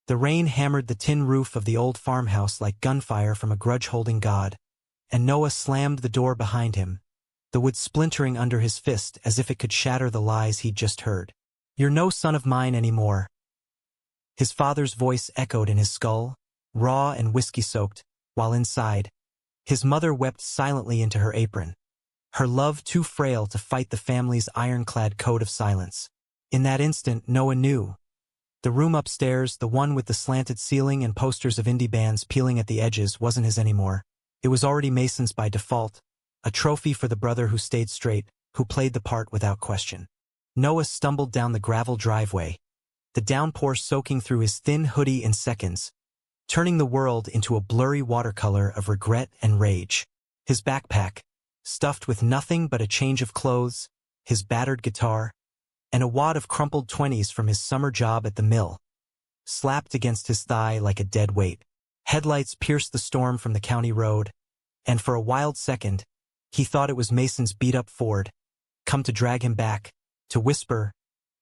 The rain hammered the tin roof of the old farmhouse like gunfire from a grudge-holding god, and Noah slammed the door behind him, the wood splintering under his fist as if it could shatter the lies he'd just heard. "You're no son of mine anymore." His father's voice echoed in his skull, raw and whiskey-soaked, while inside, his mother wept silently into her apron, her love too frail to fight the family's ironclad code of silence. In that instant, Noah knew. The room upstairs, the one with the slanted ceiling and posters of indie bands peeling at the edges, wasn't his anymore. It was already Mason's by default, a trophy for the brother who stayed straight, who played the part without question. Noah stumbled down the gravel driveway, the downpour soaking through his thin hoodie in seconds, turning the world into a blurry watercolor of regret and rage. His backpack, stuffed with nothing but a change of clothes, his battered guitar, and a wad of crumpled 20s from his summer job at the mill, slapped against his thigh like a dead weight. Headlights pierced the storm from the county road, and for a wild second, he thought it was Mason's beat-up Ford, come to drag him back, to whisper,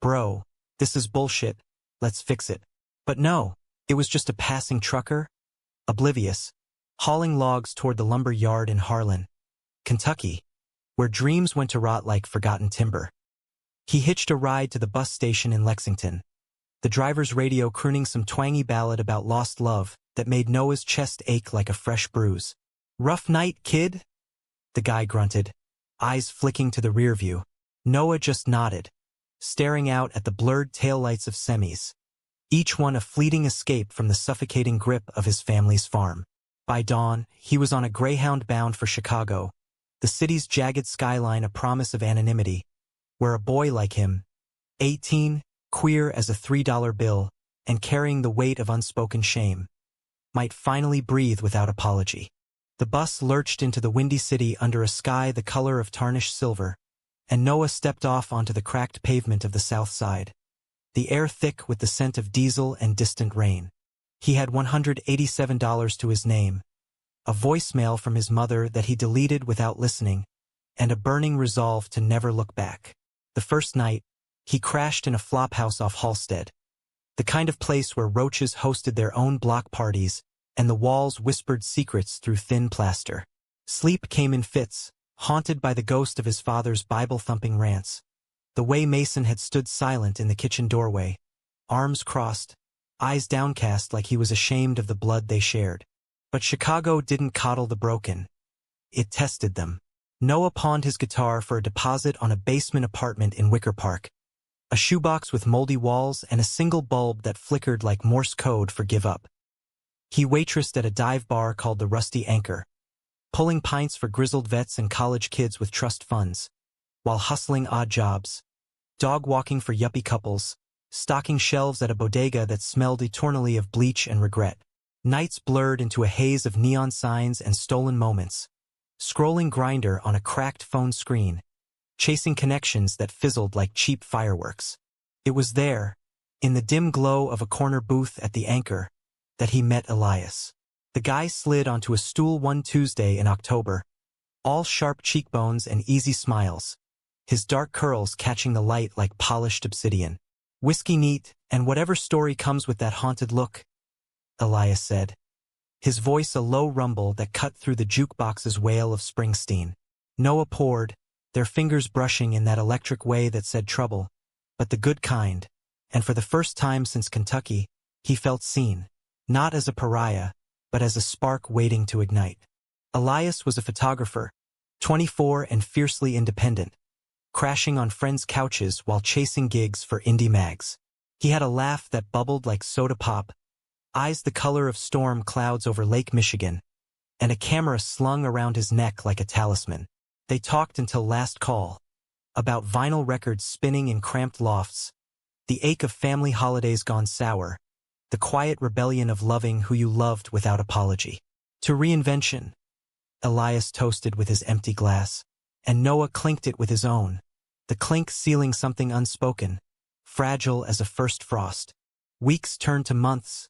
"Bro, this is bullshit, let's fix it." But no, it was just a passing trucker, oblivious, hauling logs toward the lumber yard in Harlan, Kentucky, where dreams went to rot like forgotten timber. He hitched a ride to the bus station in Lexington, the driver's radio crooning some twangy ballad about lost love that made Noah's chest ache like a fresh bruise. "Rough night, kid?" the guy grunted, eyes flicking to the rear view. Noah just nodded, staring out at the blurred taillights of semis, each one a fleeting escape from the suffocating grip of his family's farm. By dawn, he was on a Greyhound bound for Chicago, the city's jagged skyline a promise of anonymity, where a boy like him, 18, queer as a $3 bill, and carrying the weight of unspoken shame, might finally breathe without apology. The bus lurched into the windy city under a sky the color of tarnished silver, and Noah stepped off onto the cracked pavement of the south side, the air thick with the scent of diesel and distant rain. He had $187 to his name, a voicemail from his mother that he deleted without listening, and a burning resolve to never look back. The first night, he crashed in a flophouse off Halstead, the kind of place where roaches hosted their own block parties and the walls whispered secrets through thin plaster. Sleep came in fits, haunted by the ghost of his father's Bible-thumping rants, the way Mason had stood silent in the kitchen doorway, arms crossed, eyes downcast like he was ashamed of the blood they shared. But Chicago didn't coddle the broken. It tested them. Noah pawned his guitar for a deposit on a basement apartment in Wicker Park, a shoebox with moldy walls and a single bulb that flickered like Morse code for give up. He waitressed at a dive bar called the Rusty Anchor, pulling pints for grizzled vets and college kids with trust funds, while hustling odd jobs, dog walking for yuppie couples, stocking shelves at a bodega that smelled eternally of bleach and regret. Nights blurred into a haze of neon signs and stolen moments, scrolling Grindr on a cracked phone screen, chasing connections that fizzled like cheap fireworks. It was there, in the dim glow of a corner booth at the Anchor, that he met Elias. The guy slid onto a stool one Tuesday in October, all sharp cheekbones and easy smiles, his dark curls catching the light like polished obsidian. "Whiskey neat, and whatever story comes with that haunted look," Elias said, his voice a low rumble that cut through the jukebox's wail of Springsteen. Noah poured, their fingers brushing in that electric way that said trouble, but the good kind, and for the first time since Kentucky, he felt seen, not as a pariah, but as a spark waiting to ignite. Elias was a photographer, 24 and fiercely independent, crashing on friends' couches while chasing gigs for indie mags. He had a laugh that bubbled like soda pop, eyes the color of storm clouds over Lake Michigan, and a camera slung around his neck like a talisman. They talked until last call, about vinyl records spinning in cramped lofts, the ache of family holidays gone sour, the quiet rebellion of loving who you loved without apology. To reinvention, Elias toasted with his empty glass, and Noah clinked it with his own, the clink sealing something unspoken, fragile as a first frost. Weeks turned to months,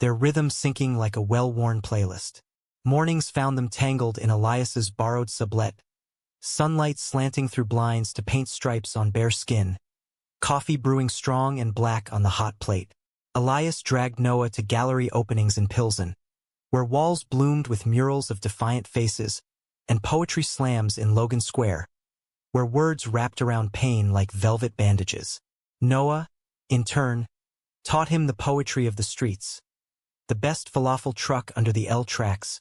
their rhythm syncing like a well-worn playlist. Mornings found them tangled in Elias's borrowed sublet, sunlight slanting through blinds to paint stripes on bare skin, coffee brewing strong and black on the hot plate. Elias dragged Noah to gallery openings in Pilsen, where walls bloomed with murals of defiant faces, and poetry slams in Logan Square, where words wrapped around pain like velvet bandages. Noah, in turn, taught him the poetry of the streets, the best falafel truck under the L tracks,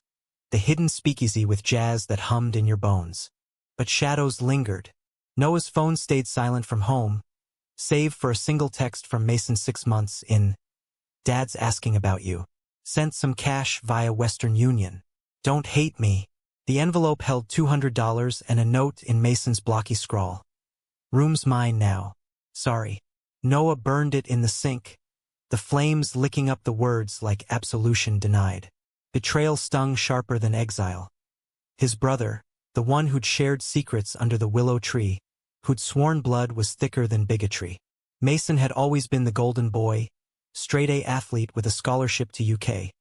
the hidden speakeasy with jazz that hummed in your bones. But shadows lingered. Noah's phone stayed silent from home, save for a single text from Mason 6 months in. Dad's asking about you. Sent some cash via Western Union. Don't hate me. The envelope held $200 and a note in Mason's blocky scrawl. Room's mine now. Sorry. Noah burned it in the sink, the flames licking up the words like absolution denied. Betrayal stung sharper than exile. His brother, the one who'd shared secrets under the willow tree, who'd sworn blood was thicker than bigotry. Mason had always been the golden boy, straight-A athlete with a scholarship to UK,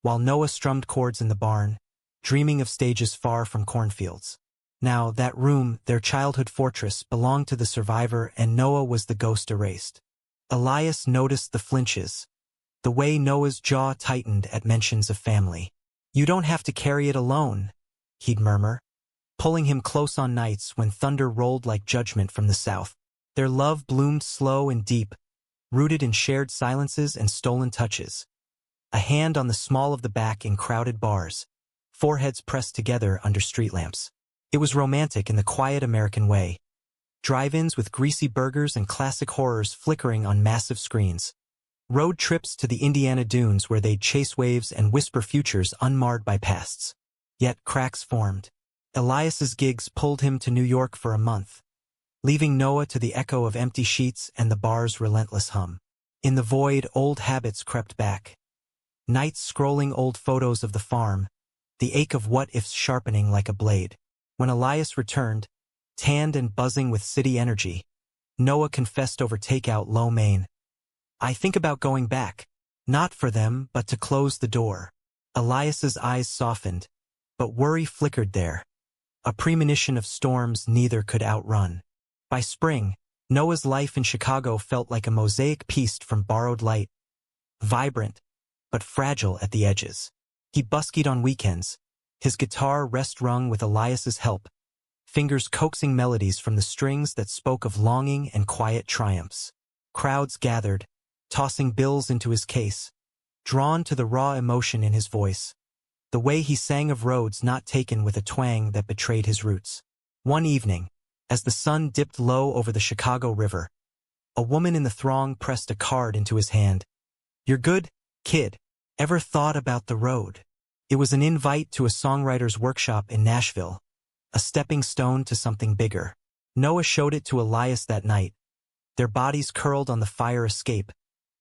while Noah strummed chords in the barn, dreaming of stages far from cornfields. Now, that room, their childhood fortress, belonged to the survivor, and Noah was the ghost erased. Elias noticed the flinches, the way Noah's jaw tightened at mentions of family. You don't have to carry it alone, he'd murmur, pulling him close on nights when thunder rolled like judgment from the south. Their love bloomed slow and deep, rooted in shared silences and stolen touches. A hand on the small of the back in crowded bars, foreheads pressed together under street lamps. It was romantic in the quiet American way. Drive-ins with greasy burgers and classic horrors flickering on massive screens. Road trips to the Indiana dunes where they'd chase waves and whisper futures unmarred by pasts. Yet cracks formed. Elias's gigs pulled him to New York for a month, leaving Noah to the echo of empty sheets and the bar's relentless hum. In the void, old habits crept back. Nights scrolling old photos of the farm, the ache of what-ifs sharpening like a blade. When Elias returned, tanned and buzzing with city energy, Noah confessed over takeout lo mein. I think about going back, not for them, but to close the door. Elias's eyes softened, but worry flickered there, a premonition of storms neither could outrun. By spring, Noah's life in Chicago felt like a mosaic pieced from borrowed light, vibrant, but fragile at the edges. He buskied on weekends, his guitar rest-wrung with Elias's help, fingers coaxing melodies from the strings that spoke of longing and quiet triumphs. Crowds gathered, tossing bills into his case, drawn to the raw emotion in his voice, the way he sang of roads not taken with a twang that betrayed his roots. One evening, as the sun dipped low over the Chicago River, a woman in the throng pressed a card into his hand. You're good, kid. Ever thought about the road? It was an invite to a songwriter's workshop in Nashville, a stepping stone to something bigger. Noah showed it to Elias that night, their bodies curled on the fire escape,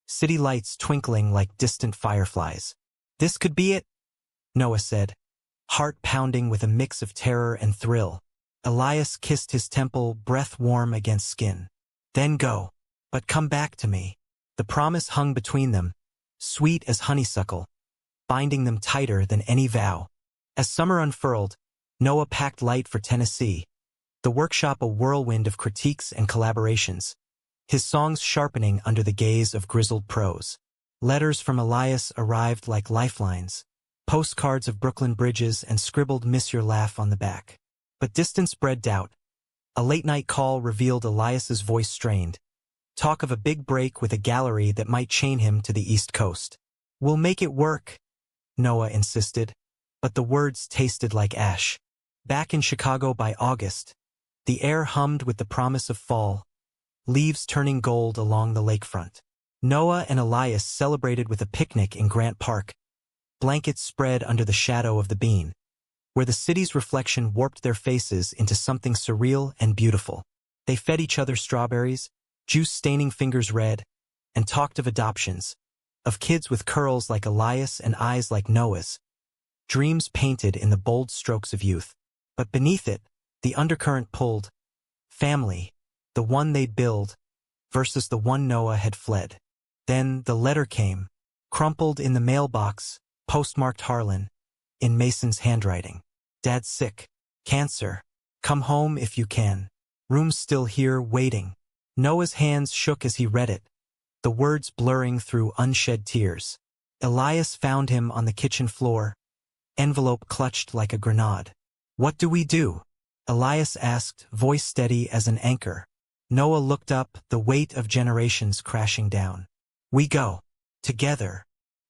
city lights twinkling like distant fireflies. This could be it, Noah said, heart pounding with a mix of terror and thrill. Elias kissed his temple, breath warm against skin. Then go, but come back to me. The promise hung between them, sweet as honeysuckle, binding them tighter than any vow. As summer unfurled, Noah packed light for Tennessee, the workshop a whirlwind of critiques and collaborations, his songs sharpening under the gaze of grizzled prose. Letters from Elias arrived like lifelines, postcards of Brooklyn bridges and scribbled "Miss your laugh" on the back. But distance bred doubt. A late-night call revealed Elias's voice strained. Talk of a big break with a gallery that might chain him to the East Coast. We'll make it work, Noah insisted, but the words tasted like ash. Back in Chicago by August, the air hummed with the promise of fall, leaves turning gold along the lakefront. Noah and Elias celebrated with a picnic in Grant Park, blankets spread under the shadow of the bean, where the city's reflection warped their faces into something surreal and beautiful. They fed each other strawberries, juice staining fingers red, and talked of adoptions, of kids with curls like Elias and eyes like Noah's, dreams painted in the bold strokes of youth. But beneath it, the undercurrent pulled, family, the one they'd build, versus the one Noah had fled. Then the letter came, crumpled in the mailbox, postmarked Harlan, in Mason's handwriting. Dad's sick. Cancer. Come home if you can. Room's still here waiting. Noah's hands shook as he read it, the words blurring through unshed tears. Elias found him on the kitchen floor, envelope clutched like a grenade. "What do we do?" Elias asked, voice steady as an anchor. Noah looked up, the weight of generations crashing down. "We go. Together."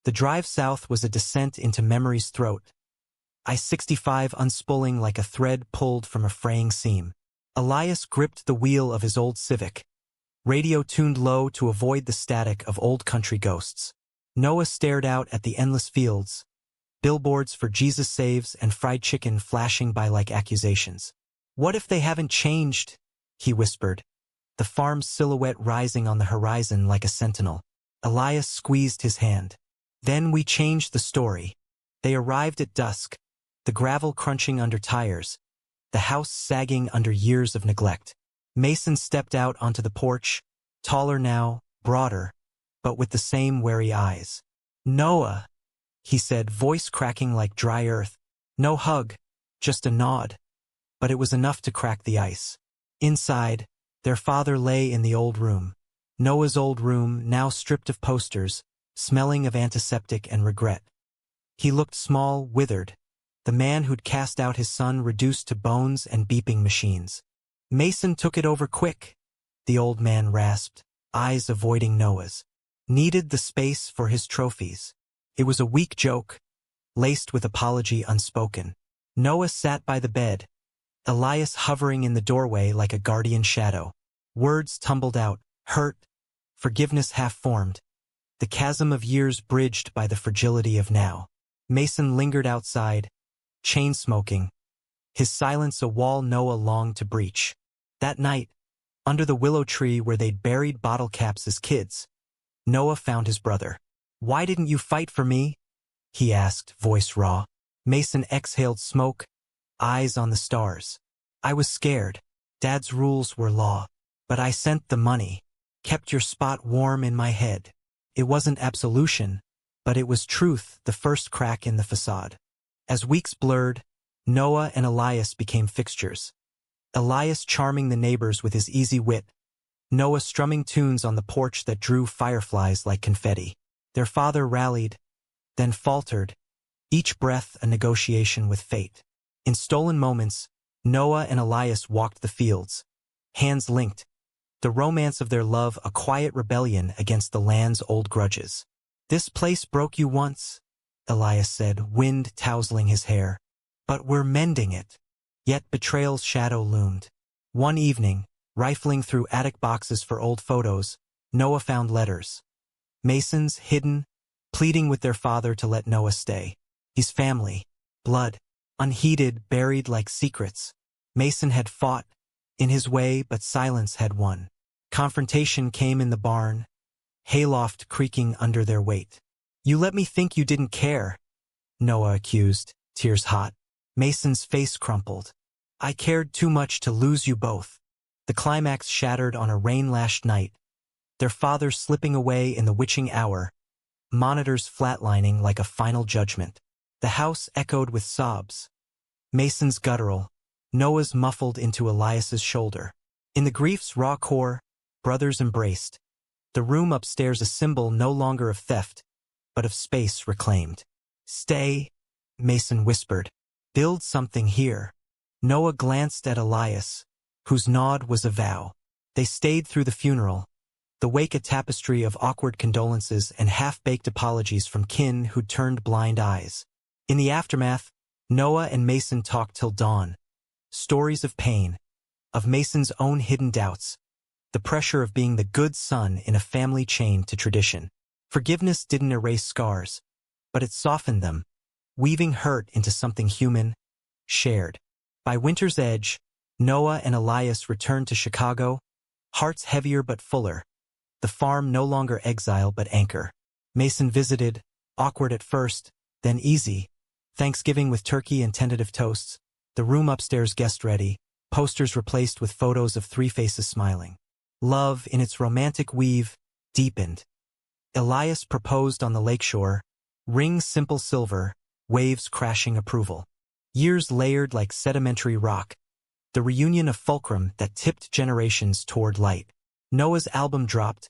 The drive south was a descent into memory's throat. I-65 unspooling like a thread pulled from a fraying seam. Elias gripped the wheel of his old Civic, radio tuned low to avoid the static of old country ghosts. Noah stared out at the endless fields, billboards for Jesus Saves and fried chicken flashing by like accusations. "What if they haven't changed?" he whispered, the farm's silhouette rising on the horizon like a sentinel. Elias squeezed his hand. "Then we changed the story." They arrived at dusk, the gravel crunching under tires, the house sagging under years of neglect. Mason stepped out onto the porch, taller now, broader, but with the same wary eyes. "Noah," he said, voice cracking like dry earth. No hug, just a nod. But it was enough to crack the ice. Inside, their father lay in the old room. Noah's old room, now stripped of posters, smelling of antiseptic and regret. He looked small, withered, the man who'd cast out his son reduced to bones and beeping machines. "Mason took it over quick," the old man rasped, eyes avoiding Noah's. "Needed the space for his trophies." It was a weak joke, laced with apology unspoken. Noah sat by the bed, Elias hovering in the doorway like a guardian shadow. Words tumbled out, hurt, forgiveness half-formed, the chasm of years bridged by the fragility of now. Mason lingered outside, chain-smoking, his silence a wall Noah longed to breach. That night, under the willow tree where they'd buried bottle caps as kids, Noah found his brother. "Why didn't you fight for me?" he asked, voice raw. Mason exhaled smoke, eyes on the stars. "I was scared. Dad's rules were law. But I sent the money, kept your spot warm in my head. It wasn't absolution, but it was truth, the first crack in the facade." As weeks blurred, Noah and Elias became fixtures. Elias charming the neighbors with his easy wit, Noah strumming tunes on the porch that drew fireflies like confetti. Their father rallied, then faltered, each breath a negotiation with fate. In stolen moments, Noah and Elias walked the fields, hands linked, the romance of their love a quiet rebellion against the land's old grudges. "This place broke you once," Elias said, wind tousling his hair. "But we're mending it." Yet betrayal's shadow loomed. One evening, rifling through attic boxes for old photos, Noah found letters. Mason's, hidden, pleading with their father to let Noah stay. His family, blood, unheeded, buried like secrets. Mason had fought, in his way, but silence had won. Confrontation came in the barn, hayloft creaking under their weight. "You let me think you didn't care," Noah accused, tears hot. Mason's face crumpled. "I cared too much to lose you both." The climax shattered on a rain-lashed night, their father slipping away in the witching hour, monitors flatlining like a final judgment. The house echoed with sobs. Mason's guttural, Noah's muffled into Elias's shoulder. In the grief's raw core, brothers embraced. The room upstairs a symbol no longer of theft, but of space reclaimed. "Stay," Mason whispered. "Build something here." Noah glanced at Elias, whose nod was a vow. They stayed through the funeral, the wake a tapestry of awkward condolences and half-baked apologies from kin who'd turned blind eyes. In the aftermath, Noah and Mason talked till dawn. Stories of pain, of Mason's own hidden doubts, the pressure of being the good son in a family chained to tradition. Forgiveness didn't erase scars, but it softened them, weaving hurt into something human, shared. By winter's edge, Noah and Elias returned to Chicago, hearts heavier but fuller, the farm no longer exile but anchor. Mason visited, awkward at first, then easy, Thanksgiving with turkey and tentative toasts, the room upstairs guest-ready, posters replaced with photos of three faces smiling. Love, in its romantic weave, deepened. Elias proposed on the lakeshore, ring simple silver, waves crashing approval. Years layered like sedimentary rock, the reunion of fulcrum that tipped generations toward light. Noah's album dropped,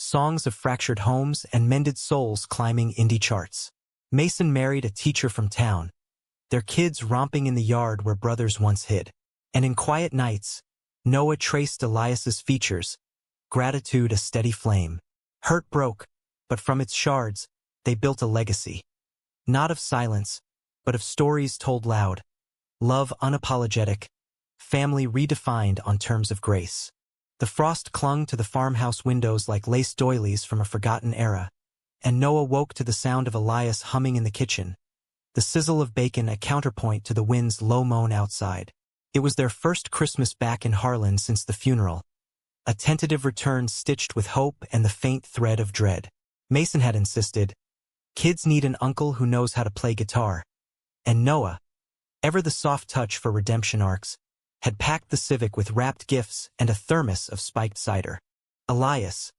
songs of fractured homes and mended souls climbing indie charts. Mason married a teacher from town, their kids romping in the yard where brothers once hid. And in quiet nights, Noah traced Elias's features, gratitude a steady flame. Hurt broke, but from its shards, they built a legacy. Not of silence, but of stories told loud. Love unapologetic, family redefined on terms of grace. The frost clung to the farmhouse windows like lace doilies from a forgotten era, and Noah woke to the sound of Elias humming in the kitchen, the sizzle of bacon a counterpoint to the wind's low moan outside. It was their first Christmas back in Harlan since the funeral, a tentative return stitched with hope and the faint thread of dread. Mason had insisted, kids need an uncle who knows how to play guitar. And Noah, ever the soft touch for redemption arcs, had packed the Civic with wrapped gifts and a thermos of spiked cider. Elias,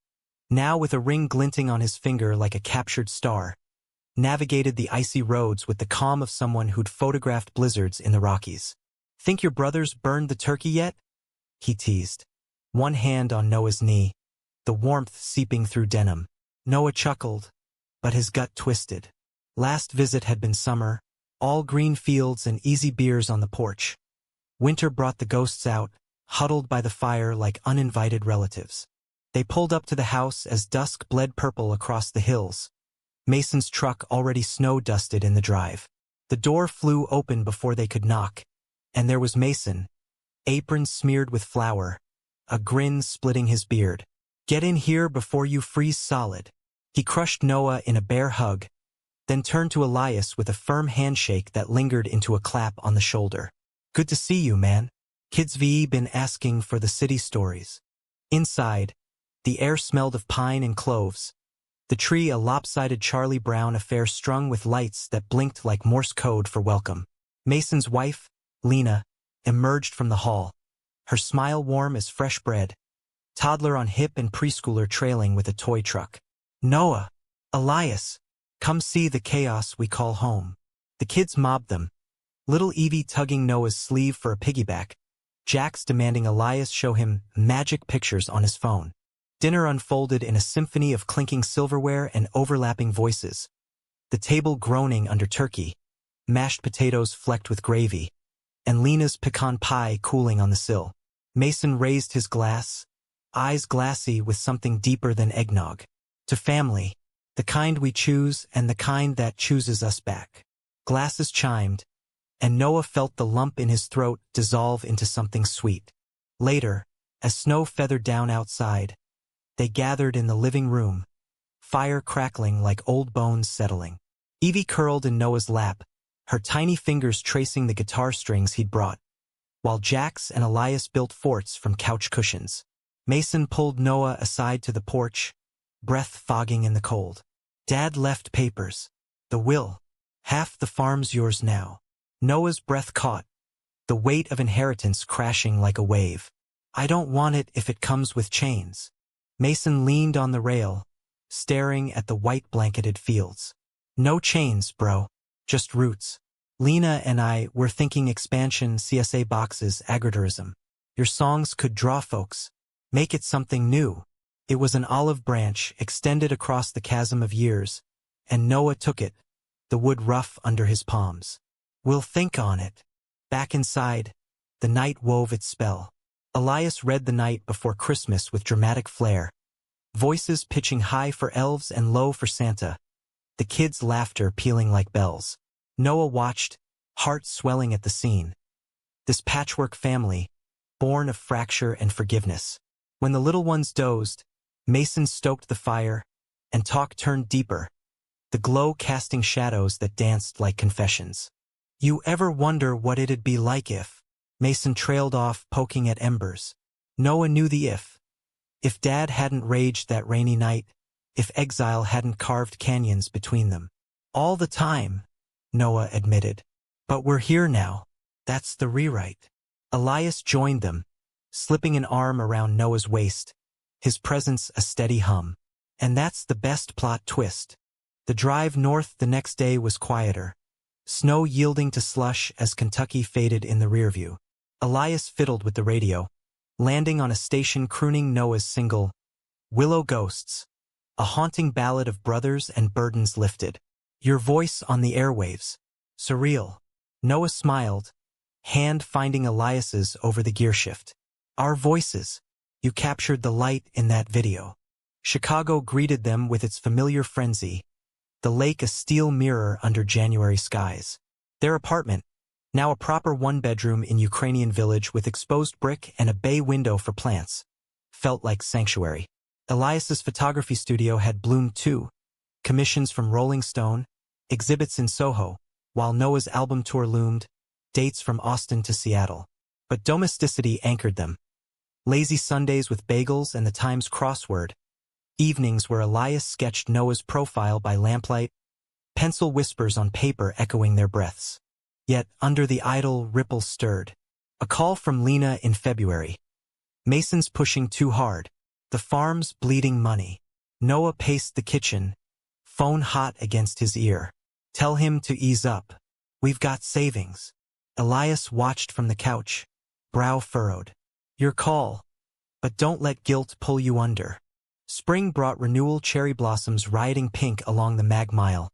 now with a ring glinting on his finger like a captured star, navigated the icy roads with the calm of someone who'd photographed blizzards in the Rockies. "Think your brothers burned the turkey yet?" he teased, one hand on Noah's knee, the warmth seeping through denim. Noah chuckled, but his gut twisted. Last visit had been summer, all green fields and easy beers on the porch. Winter brought the ghosts out, huddled by the fire like uninvited relatives. They pulled up to the house as dusk bled purple across the hills, Mason's truck already snow-dusted in the drive. The door flew open before they could knock, and there was Mason, apron smeared with flour, a grin splitting his beard. "Get in here before you freeze solid." He crushed Noah in a bear hug, then turned to Elias with a firm handshake that lingered into a clap on the shoulder. "Good to see you, man. Kids V been asking for the city stories." Inside, the air smelled of pine and cloves, the tree a lopsided Charlie Brown affair strung with lights that blinked like Morse code for welcome. Mason's wife, Lena, emerged from the hall, her smile warm as fresh bread, toddler on hip and preschooler trailing with a toy truck. "Noah, Elias, come see the chaos we call home." The kids mobbed them, little Evie tugging Noah's sleeve for a piggyback, Jax demanding Elias show him magic pictures on his phone. Dinner unfolded in a symphony of clinking silverware and overlapping voices, the table groaning under turkey, mashed potatoes flecked with gravy, and Lena's pecan pie cooling on the sill. Mason raised his glass, eyes glassy with something deeper than eggnog. "To family, the kind we choose and the kind that chooses us back." Glasses chimed, and Noah felt the lump in his throat dissolve into something sweet. Later, as snow feathered down outside, they gathered in the living room, fire crackling like old bones settling. Evie curled in Noah's lap, her tiny fingers tracing the guitar strings he'd brought, while Jax and Elias built forts from couch cushions. Mason pulled Noah aside to the porch, breath fogging in the cold. "Dad left papers. The will. Half the farm's yours now." Noah's breath caught, the weight of inheritance crashing like a wave. "I don't want it if it comes with chains." Mason leaned on the rail, staring at the white-blanketed fields. "No chains, bro. Just roots. Lena and I were thinking expansion, CSA boxes, agritourism. Your songs could draw folks. Make it something new." It was an olive branch extended across the chasm of years, and Noah took it, the wood rough under his palms. "We'll think on it." Back inside, the night wove its spell. Elias read the night before Christmas with dramatic flair, voices pitching high for elves and low for Santa, the kids' laughter pealing like bells. Noah watched, heart swelling at the scene. This patchwork family, born of fracture and forgiveness. When the little ones dozed, Mason stoked the fire, and talk turned deeper, the glow casting shadows that danced like confessions. "You ever wonder what it'd be like if..." Mason trailed off, poking at embers. Noah knew the if. If Dad hadn't raged that rainy night, if exile hadn't carved canyons between them. "All the time," Noah admitted. "But we're here now. That's the rewrite." Elias joined them, slipping an arm around Noah's waist, his presence a steady hum. And that's the best plot twist. The drive north the next day was quieter, snow yielding to slush as Kentucky faded in the rearview. Elias fiddled with the radio, landing on a station crooning Noah's single, "Willow Ghosts." a haunting ballad of brothers and burdens lifted. Your voice on the airwaves. Surreal. Noah smiled, hand finding Elias's over the gearshift. Our voices. You captured the light in that video. Chicago greeted them with its familiar frenzy, the lake a steel mirror under January skies. Their apartment, now a proper one-bedroom in Ukrainian village with exposed brick and a bay window for plants, felt like sanctuary. Elias's photography studio had bloomed too, commissions from Rolling Stone, exhibits in Soho, while Noah's album tour loomed, dates from Austin to Seattle. But domesticity anchored them. Lazy Sundays with bagels and the Times crossword, evenings where Elias sketched Noah's profile by lamplight, pencil whispers on paper echoing their breaths. Yet, under the idle, ripples stirred. A call from Lena in February. Mason's pushing too hard. The farm's bleeding money. Noah paced the kitchen, phone hot against his ear. Tell him to ease up. We've got savings. Elias watched from the couch, brow furrowed. Your call. But don't let guilt pull you under. Spring brought renewal cherry blossoms rioting pink along the Mag Mile.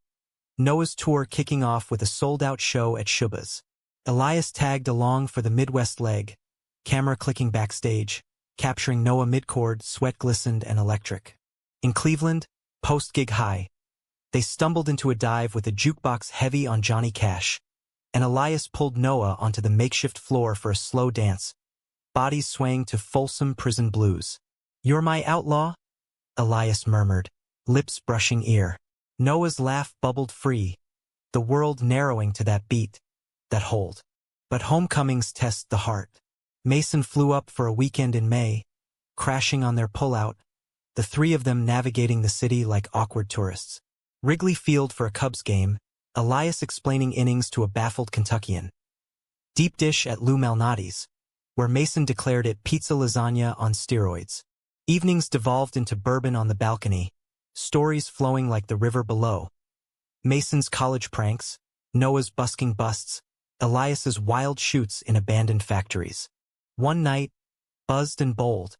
Noah's tour kicking off with a sold-out show at Shuba's. Elias tagged along for the Midwest leg, camera clicking backstage, capturing Noah mid-chord, sweat glistened and electric. In Cleveland, post-gig high, they stumbled into a dive with a jukebox heavy on Johnny Cash, and Elias pulled Noah onto the makeshift floor for a slow dance, bodies swaying to Folsom Prison Blues. You're my outlaw? Elias murmured, lips brushing ear. Noah's laugh bubbled free, the world narrowing to that beat, that hold. But homecomings test the heart. Mason flew up for a weekend in May, crashing on their pullout, the three of them navigating the city like awkward tourists. Wrigley Field for a Cubs game, Elias explaining innings to a baffled Kentuckian. Deep dish at Lou Malnati's, where Mason declared it pizza lasagna on steroids. Evenings devolved into bourbon on the balcony, stories flowing like the river below. Mason's college pranks, Noah's busking busts, Elias's wild shoots in abandoned factories. One night, buzzed and bold,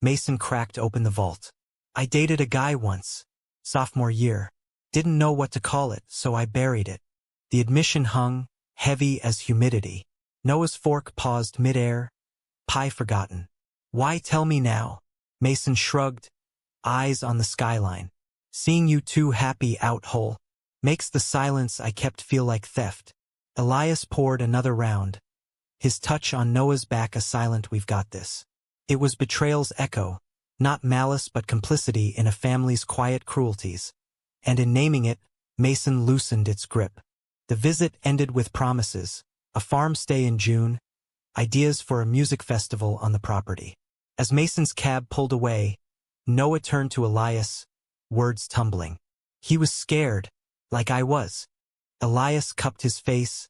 Mason cracked open the vault. I dated a guy once, sophomore year. Didn't know what to call it, so I buried it. The admission hung, heavy as humidity. Noah's fork paused midair, pie forgotten. Why tell me now? Mason shrugged, eyes on the skyline. Seeing you two happy out whole makes the silence I kept feel like theft. Elias poured another round, his touch on Noah's back a silent we've got this. It was betrayal's echo, not malice but complicity in a family's quiet cruelties. And in naming it, Mason loosened its grip. The visit ended with promises, a farm stay in June, ideas for a music festival on the property. As Mason's cab pulled away, Noah turned to Elias, words tumbling. He was scared, like I was. Elias cupped his face,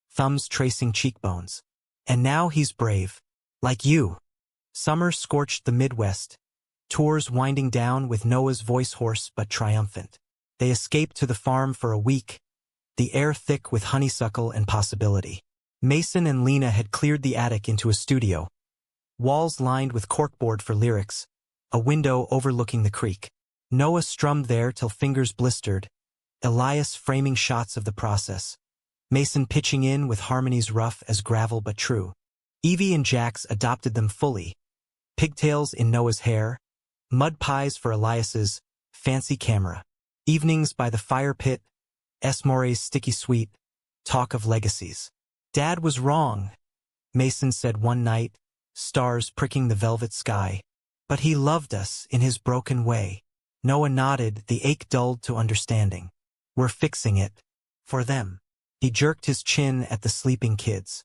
thumbs tracing cheekbones. And now he's brave, like you. Summer scorched the Midwest, tours winding down with Noah's voice hoarse but triumphant. They escaped to the farm for a week, the air thick with honeysuckle and possibility. Mason and Lena had cleared the attic into a studio, walls lined with corkboard for lyrics, a window overlooking the creek. Noah strummed there till fingers blistered, Elias framing shots of the process, Mason pitching in with harmonies rough as gravel but true. Evie and Jax adopted them fully, pigtails in Noah's hair, mud pies for Elias's fancy camera. Evenings by the fire pit, Esmore's sticky sweet, talk of legacies. Dad was wrong, Mason said one night, stars pricking the velvet sky. But he loved us in his broken way. Noah nodded, the ache dulled to understanding. We're fixing it. For them. He jerked his chin at the sleeping kids.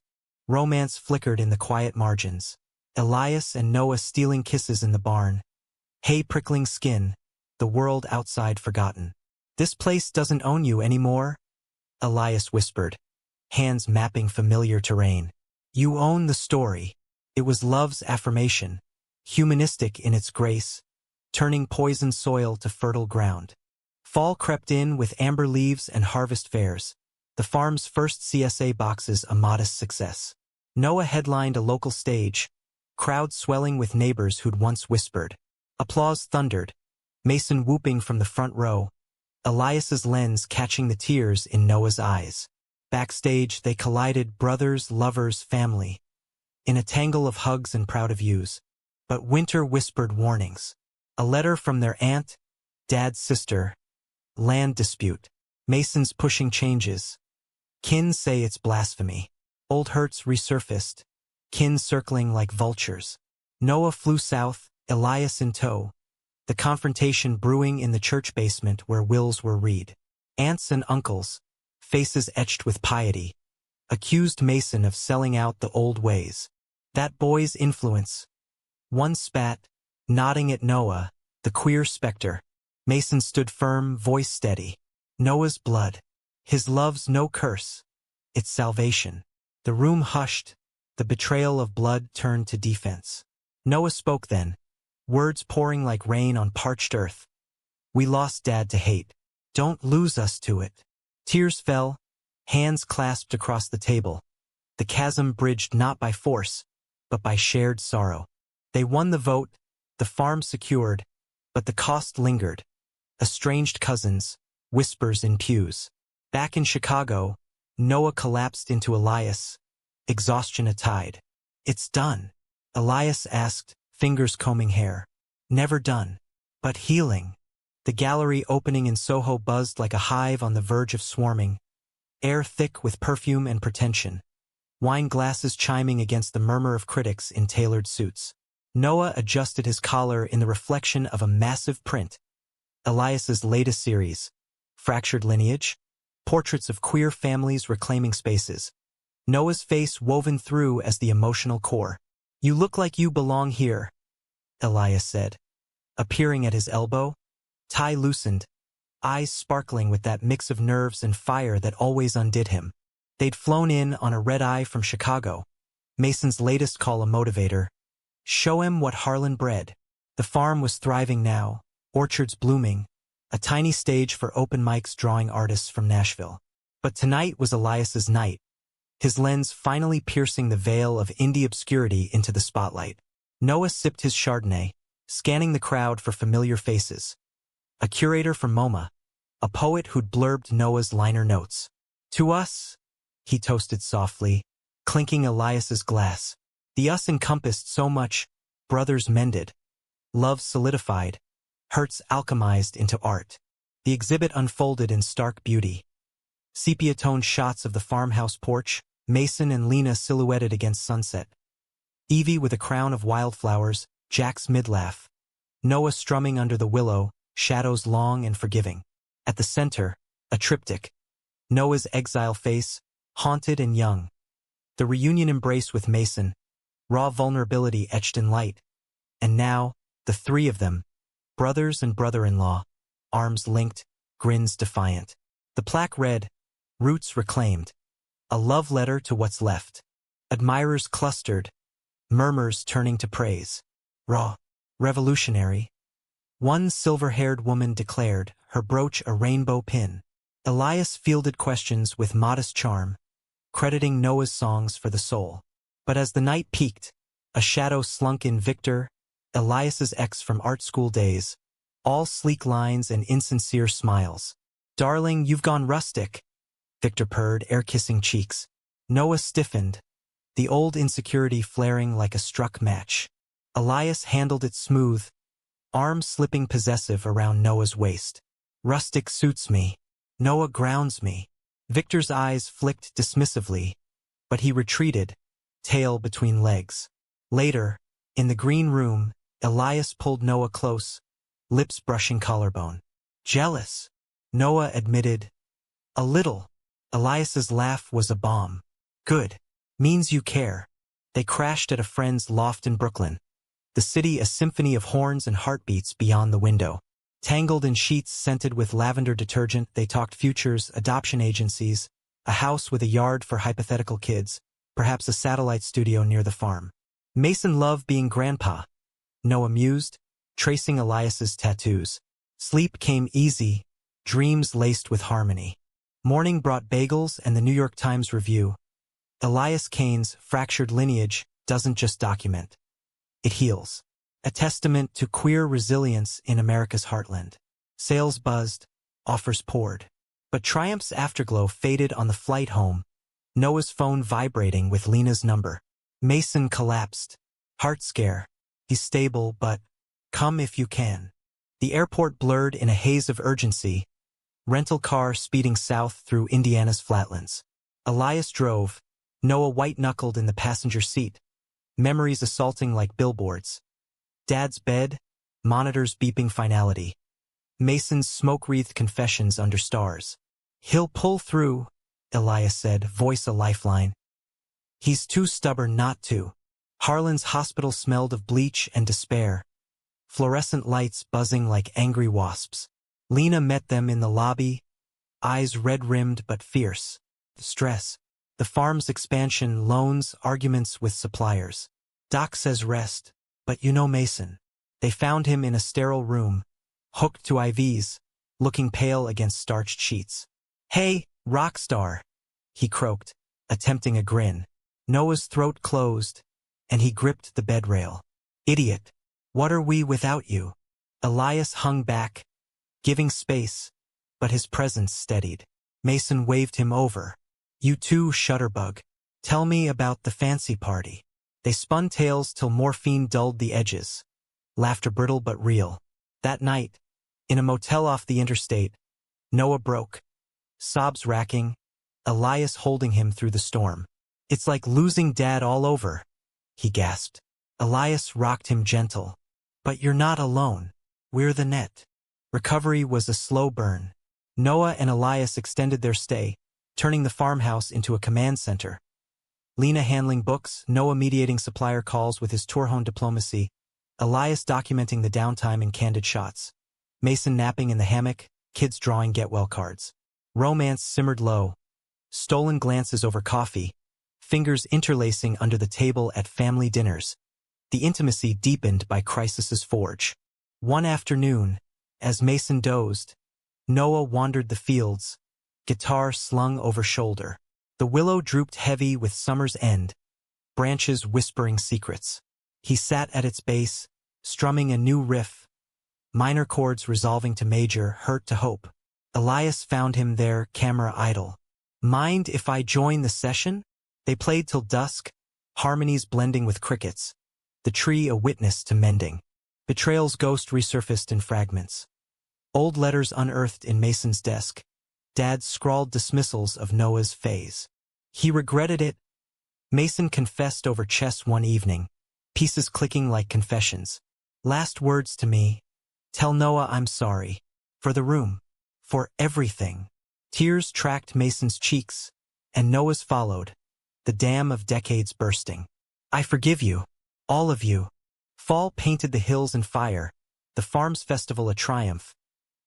Romance flickered in the quiet margins. Elias and Noah stealing kisses in the barn. Hay prickling skin, the world outside forgotten. This place doesn't own you anymore, Elias whispered, hands mapping familiar terrain. You own the story. It was love's affirmation, humanistic in its grace, turning poisoned soil to fertile ground. Fall crept in with amber leaves and harvest fairs, the farm's first CSA boxes a modest success. Noah headlined a local stage, crowd swelling with neighbors who'd once whispered. Applause thundered. Mason whooping from the front row, Elias's lens catching the tears in Noah's eyes. Backstage, they collided, brothers, lovers, family, in a tangle of hugs and proud of yous. But Winter whispered warnings. A letter from their aunt, dad's sister, land dispute. Mason's pushing changes. Kin say it's blasphemy. Old hurts resurfaced, kin circling like vultures. Noah flew south, Elias in tow. The confrontation brewing in the church basement where wills were read. Aunts and uncles, faces etched with piety, accused Mason of selling out the old ways. That boy's influence. One spat, nodding at Noah, the queer specter. Mason stood firm, voice steady. Noah's blood. His love's no curse. It's salvation. The room hushed. The betrayal of blood turned to defense. Noah spoke then, words pouring like rain on parched earth. We lost Dad to hate. Don't lose us to it. Tears fell, hands clasped across the table. The chasm bridged not by force, but by shared sorrow. They won the vote, the farm secured, but the cost lingered. Estranged cousins, whispers in pews. Back in Chicago, Noah collapsed into Elias, exhaustion a tide. It's done, Elias asked, fingers combing hair. Never done, but healing. The gallery opening in Soho buzzed like a hive on the verge of swarming, air thick with perfume and pretension. Wine glasses chiming against the murmur of critics in tailored suits. Noah adjusted his collar in the reflection of a massive print. Elias's latest series, Fractured Lineage, portraits of queer families reclaiming spaces. Noah's face woven through as the emotional core. You look like you belong here, Elias said. Appearing at his elbow, tie loosened, eyes sparkling with that mix of nerves and fire that always undid him. They'd flown in on a red-eye from Chicago. Mason's latest call a motivator. Show him what Harlan bred. The farm was thriving now, orchards blooming, a tiny stage for open mics drawing artists from Nashville. But tonight was Elias's night, his lens finally piercing the veil of indie obscurity into the spotlight. Noah sipped his Chardonnay, scanning the crowd for familiar faces. A curator from MoMA, a poet who'd blurbed Noah's liner notes. To us, he toasted softly, clinking Elias's glass. The us encompassed so much, brothers mended, love solidified, hurts alchemized into art. The exhibit unfolded in stark beauty. Sepia-toned shots of the farmhouse porch, Mason and Lena silhouetted against sunset. Evie with a crown of wildflowers, Jack's mid-laugh. Noah strumming under the willow, shadows long and forgiving. At the center, a triptych. Noah's exile face, haunted and young. The reunion embrace with Mason, raw vulnerability etched in light. And now, the three of them, brothers and brother-in-law, arms linked, grins defiant. The plaque read, Roots reclaimed. A love letter to what's left. Admirers clustered, murmurs turning to praise. Raw, revolutionary. One silver-haired woman declared, her brooch a rainbow pin. Elias fielded questions with modest charm, crediting Noah's songs for the soul. But as the night peaked, a shadow slunk in Victor, Elias's ex from art school days, all sleek lines and insincere smiles. Darling, you've gone rustic, Victor purred, air-kissing cheeks. Noah stiffened, the old insecurity flaring like a struck match. Elias handled it smooth, arms slipping possessive around Noah's waist. Rustic suits me. Noah grounds me. Victor's eyes flicked dismissively, but he retreated, tail between legs. Later, in the green room, Elias pulled Noah close, lips brushing collarbone. Jealous, Noah admitted. A little. Elias's laugh was a bomb. Good. Means you care. They crashed at a friend's loft in Brooklyn. The city a symphony of horns and heartbeats beyond the window. Tangled in sheets scented with lavender detergent, they talked futures, adoption agencies, a house with a yard for hypothetical kids, perhaps a satellite studio near the farm. Mason loved being grandpa, Noah mused, tracing Elias's tattoos. Sleep came easy, dreams laced with harmony. Morning brought bagels and the New York Times Review. Elias Kane's Fractured Lineage doesn't just document. It heals. a testament to queer resilience in America's heartland. Sales buzzed, offers poured. But Triumph's afterglow faded on the flight home, Noah's phone vibrating with Lena's number. Mason collapsed. Heart scare. He's stable, but come if you can. The airport blurred in a haze of urgency, rental car speeding south through Indiana's flatlands. Elias drove, Noah white-knuckled in the passenger seat, memories assaulting like billboards. Dad's bed, monitors beeping finality. Mason's smoke-wreathed confessions under stars. He'll pull through, Elias said, voice a lifeline. He's too stubborn not to. Harlan's hospital smelled of bleach and despair, fluorescent lights buzzing like angry wasps. Lena met them in the lobby, eyes red-rimmed but fierce. The stress. The farm's expansion, loans, arguments with suppliers. Doc says rest, but you know Mason. They found him in a sterile room, hooked to IVs, looking pale against starched sheets. Hey, rock star, he croaked, attempting a grin. Noah's throat closed, and he gripped the bed rail. Idiot, what are we without you? Elias hung back, giving space, but his presence steadied. Mason waved him over. You too, Shutterbug. Tell me about the fancy party. They spun tales till morphine dulled the edges. Laughter brittle but real. That night, in a motel off the interstate, Noah broke. Sobs racking, Elias holding him through the storm. It's like losing Dad all over, he gasped. Elias rocked him gentle. But you're not alone. We're the net. Recovery was a slow burn. Noah and Elias extended their stay, turning the farmhouse into a command center. Lena handling books, Noah mediating supplier calls with his Torhone diplomacy, Elias documenting the downtime in candid shots. Mason napping in the hammock, kids drawing get-well cards. Romance simmered low. Stolen glances over coffee, fingers interlacing under the table at family dinners. The intimacy deepened by Crisis's forge. One afternoon, as Mason dozed, Noah wandered the fields, guitar slung over shoulder. The willow drooped heavy with summer's end, branches whispering secrets. He sat at its base, strumming a new riff, minor chords resolving to major, hurt to hope. Elias found him there, camera idle. Mind if I join the session? They played till dusk, harmonies blending with crickets, the tree a witness to mending. Betrayal's ghost resurfaced in fragments. Old letters unearthed in Mason's desk. Dad's scrawled dismissals of Noah's phase. He regretted it. Mason confessed over chess one evening, pieces clicking like confessions. Last words to me. Tell Noah I'm sorry. For the room. For everything. Tears tracked Mason's cheeks, and Noah's followed, the dam of decades bursting. I forgive you. All of you. Fall painted the hills in fire, the farm's festival a triumph.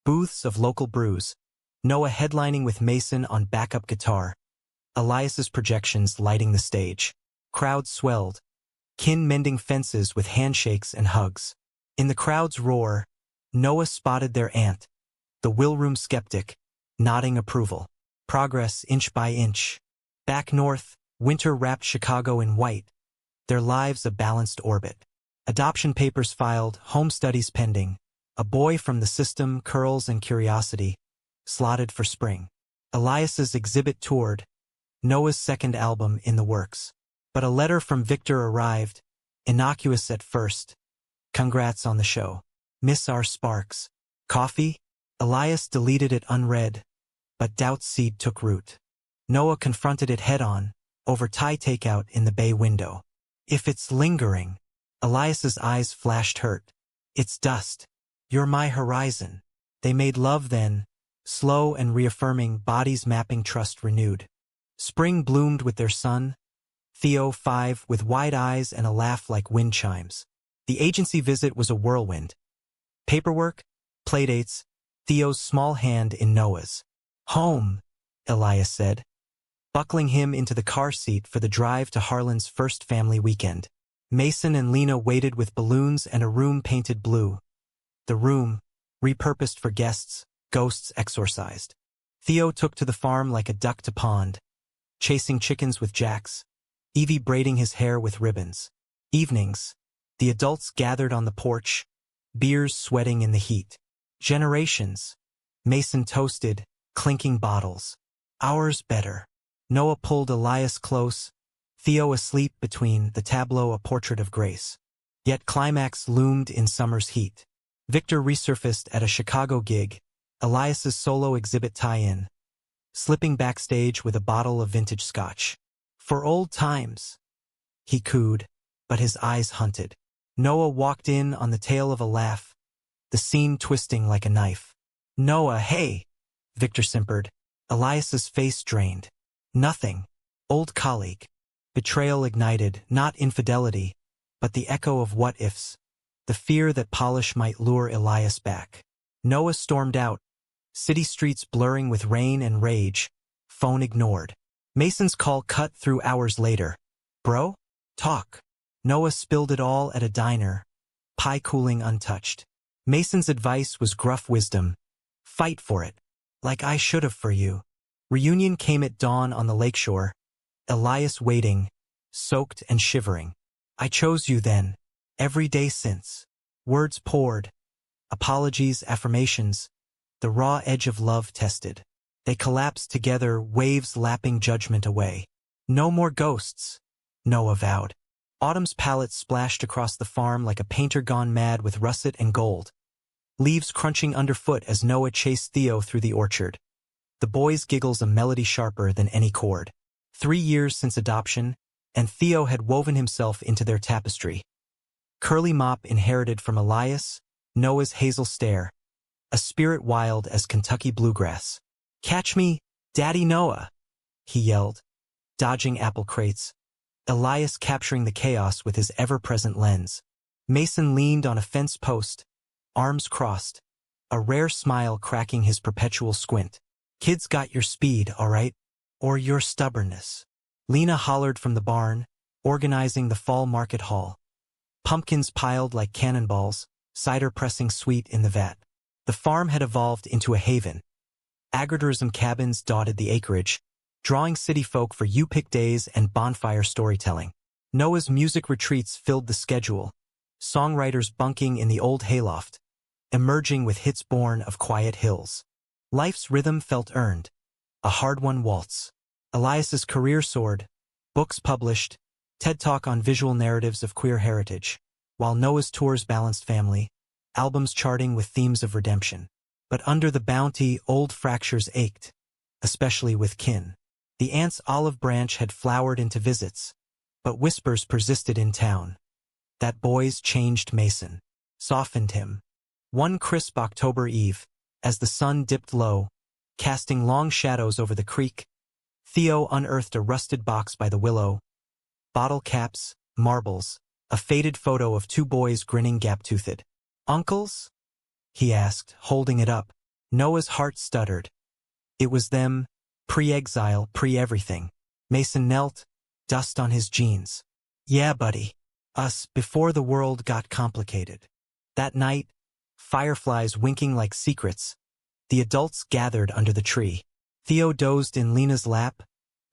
Booths of local brews. Noah headlining with Mason on backup guitar. Elias's projections lighting the stage. Crowds swelled. Kin mending fences with handshakes and hugs. In the crowd's roar, Noah spotted their aunt, the Willroom skeptic, nodding approval. Progress inch by inch. Back north, winter wrapped Chicago in white, their lives a balanced orbit. Adoption papers filed, home studies pending. A boy from the system, curls and curiosity, slotted for spring. Elias's exhibit toured, Noah's second album in the works. But a letter from Victor arrived, innocuous at first. Congrats on the show. Miss our sparks. Coffee? Elias deleted it unread, but doubt's seed took root. Noah confronted it head-on, over Thai takeout in the bay window. If it's lingering, Elias's eyes flashed hurt. It's dust. You're my horizon. They made love then, slow and reaffirming, bodies mapping, trust renewed. Spring bloomed with their son, Theo 5 with wide eyes and a laugh like wind chimes. The agency visit was a whirlwind. Paperwork, playdates, Theo's small hand in Noah's. Home, Elias said, buckling him into the car seat for the drive to Harlan's first family weekend. Mason and Lena waited with balloons and a room painted blue. The room, repurposed for guests, ghosts exorcised. Theo took to the farm like a duck to pond, chasing chickens with jacks, Evie braiding his hair with ribbons. Evenings, The adults gathered on the porch, beers sweating in the heat. Generations. Mason toasted, clinking bottles. Ours better. Noah pulled Elias close, Theo asleep between the tableau a portrait of Grace. Yet climax loomed in summer's heat. Victor resurfaced at a Chicago gig, Elias's solo exhibit tie-in, slipping backstage with a bottle of vintage scotch. For old times, he cooed, but his eyes hunted. Noah walked in on the tail of a laugh, the scene twisting like a knife. Noah, hey, Victor simpered, Elias's face drained. Nothing. Old colleague. Betrayal ignited, not infidelity, but the echo of what-ifs, the fear that polish might lure Elias back. Noah stormed out, city streets blurring with rain and rage, phone ignored. Mason's call cut through hours later. Bro? Talk. Noah spilled it all at a diner, pie cooling untouched. Mason's advice was gruff wisdom. Fight for it. Like I should have for you. Reunion came at dawn on the lakeshore, Elias waiting, soaked and shivering. I chose you then, every day since. Words poured, apologies, affirmations, the raw edge of love tested. They collapsed together, waves lapping judgment away. No more ghosts, Noah vowed. Autumn's palette splashed across the farm like a painter gone mad with russet and gold. Leaves crunching underfoot as Noah chased Theo through the orchard. The boy's giggles a melody sharper than any chord. 3 years since adoption, and Theo had woven himself into their tapestry. Curly mop inherited from Elias, Noah's hazel stare, a spirit wild as Kentucky bluegrass. Catch me, Daddy Noah, he yelled, dodging apple crates, Elias capturing the chaos with his ever-present lens. Mason leaned on a fence post, arms crossed, a rare smile cracking his perpetual squint. Kids got your speed, all right? Or your stubbornness. Lena hollered from the barn, organizing the fall market hall. Pumpkins piled like cannonballs, cider pressing sweet in the vat. The farm had evolved into a haven. Agritourism cabins dotted the acreage, drawing city folk for you-pick days and bonfire storytelling. Noah's music retreats filled the schedule, songwriters bunking in the old hayloft, emerging with hits born of quiet hills. Life's rhythm felt earned, a hard-won waltz. Elias's career soared, books published, TED Talk on visual narratives of queer heritage, while Noah's tours balanced family, albums charting with themes of redemption. But under the bounty, old fractures ached, especially with kin. The aunt's olive branch had flowered into visits, but whispers persisted in town. That boy's changed Mason, softened him. One crisp October eve, as the sun dipped low, casting long shadows over the creek, Theo unearthed a rusted box by the willow. Bottle caps, marbles, a faded photo of 2 boys grinning gap-toothed. Uncles? He asked, holding it up. Noah's heart stuttered. It was them, pre-exile, pre-everything. Mason knelt, dust on his jeans. Yeah, buddy. Us, before the world got complicated. That night, fireflies winking like secrets, the adults gathered under the tree. Theo dozed in Lena's lap,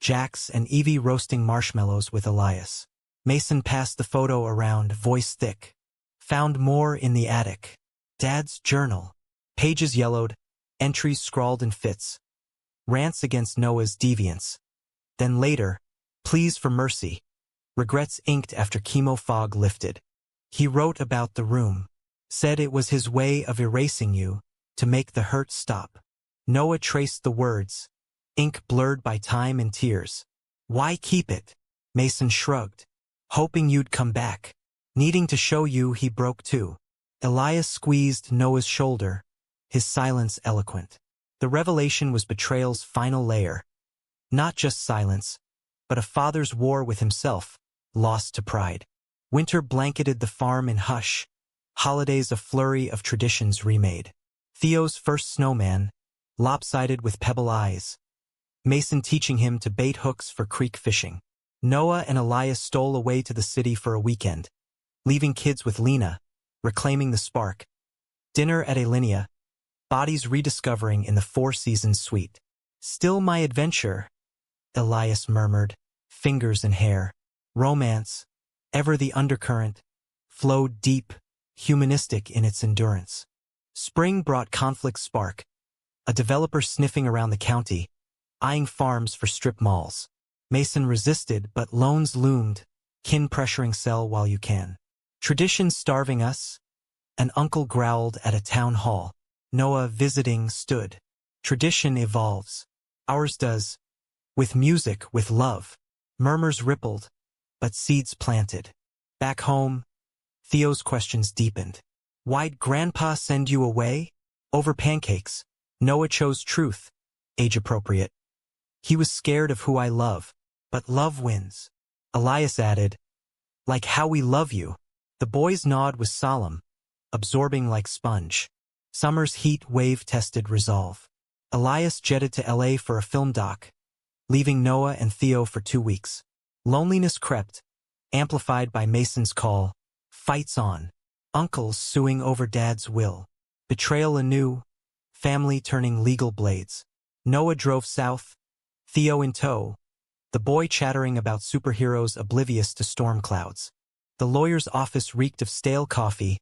Jax and Evie roasting marshmallows with Elias. Mason passed the photo around, voice thick. Found more in the attic. Dad's journal. Pages yellowed, entries scrawled in fits. Rants against Noah's deviance. Then later, pleas for mercy. Regrets inked after chemo fog lifted. He wrote about the room. Said it was his way of erasing you, to make the hurt stop. Noah traced the words, ink blurred by time and tears. Why keep it? Mason shrugged. Hoping you'd come back. Needing to show you he broke too. Elias squeezed Noah's shoulder, his silence eloquent. The revelation was betrayal's final layer. Not just silence, but a father's war with himself, lost to pride. Winter blanketed the farm in hush, holidays a flurry of traditions remade. Theo's first snowman, lopsided with pebble eyes. Mason teaching him to bait hooks for creek fishing. Noah and Elias stole away to the city for a weekend, leaving kids with Lena, reclaiming the spark. Dinner at Alinea, bodies rediscovering in the Four Seasons suite. Still my adventure, Elias murmured, fingers in hair. Romance, ever the undercurrent, flowed deep, humanistic in its endurance. Spring brought conflict spark, a developer sniffing around the county, eyeing farms for strip malls. Mason resisted, but loans loomed, kin pressuring sell while you can. Tradition starving us? An uncle growled at a town hall. Noah, visiting, stood. Tradition evolves. Ours does. With music, with love. Murmurs rippled, but seeds planted. Back home, Theo's questions deepened. Why'd Grandpa send you away? Over pancakes. Noah chose truth, age-appropriate. He was scared of who I love, but love wins. Elias added, like how we love you. The boy's nod was solemn, absorbing like sponge. Summer's heat wave-tested resolve. Elias jetted to LA for a film doc, leaving Noah and Theo for 2 weeks. Loneliness crept, amplified by Mason's call. Fights on. Uncles suing over dad's will. Betrayal anew. Family turning legal blades. Noah drove south, Theo in tow, the boy chattering about superheroes oblivious to storm clouds. The lawyer's office reeked of stale coffee,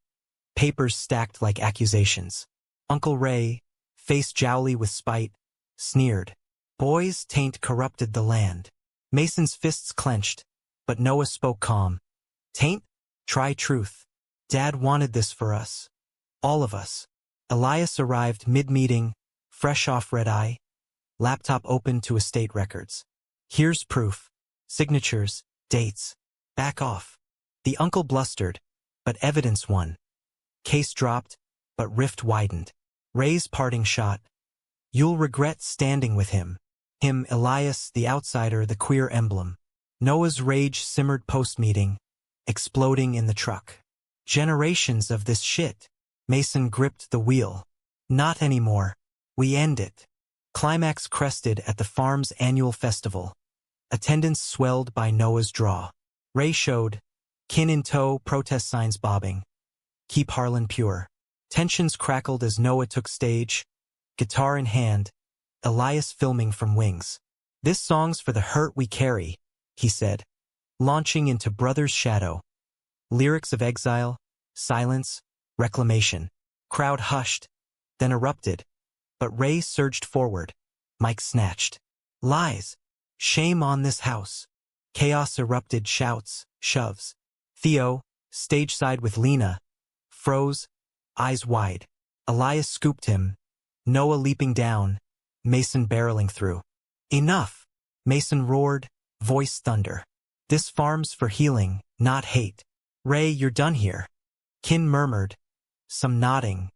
papers stacked like accusations. Uncle Ray, face jowly with spite, sneered. Boys' taint corrupted the land. Mason's fists clenched, but Noah spoke calm. Taint? Try truth. Dad wanted this for us. All of us. Elias arrived mid-meeting, fresh off red-eye, laptop open to estate records. Here's proof. Signatures, dates. Back off. The uncle blustered, but evidence won. Case dropped, but rift widened. Ray's parting shot. You'll regret standing with him. Him, Elias, the outsider, the queer emblem. Noah's rage simmered post-meeting, exploding in the truck. Generations of this shit. Mason gripped the wheel. Not anymore. We end it. Climax crested at the farm's annual festival. Attendance swelled by Noah's draw. Ray showed, kin in tow, protest signs bobbing. Keep Harlan pure. Tensions crackled as Noah took stage, guitar in hand, Elias filming from wings. This song's for the hurt we carry, he said, launching into Brother's Shadow. Lyrics of exile, silence, reclamation. Crowd hushed, then erupted. But Ray surged forward. Mike snatched. Lies. Shame on this house. Chaos erupted, shouts, shoves. Theo, stage side with Lena, froze, eyes wide. Elias scooped him. Noah leaping down, Mason barreling through. Enough. Mason roared, voice thunder. This farm's for healing, not hate. Ray, you're done here. Kin murmured, some nodding,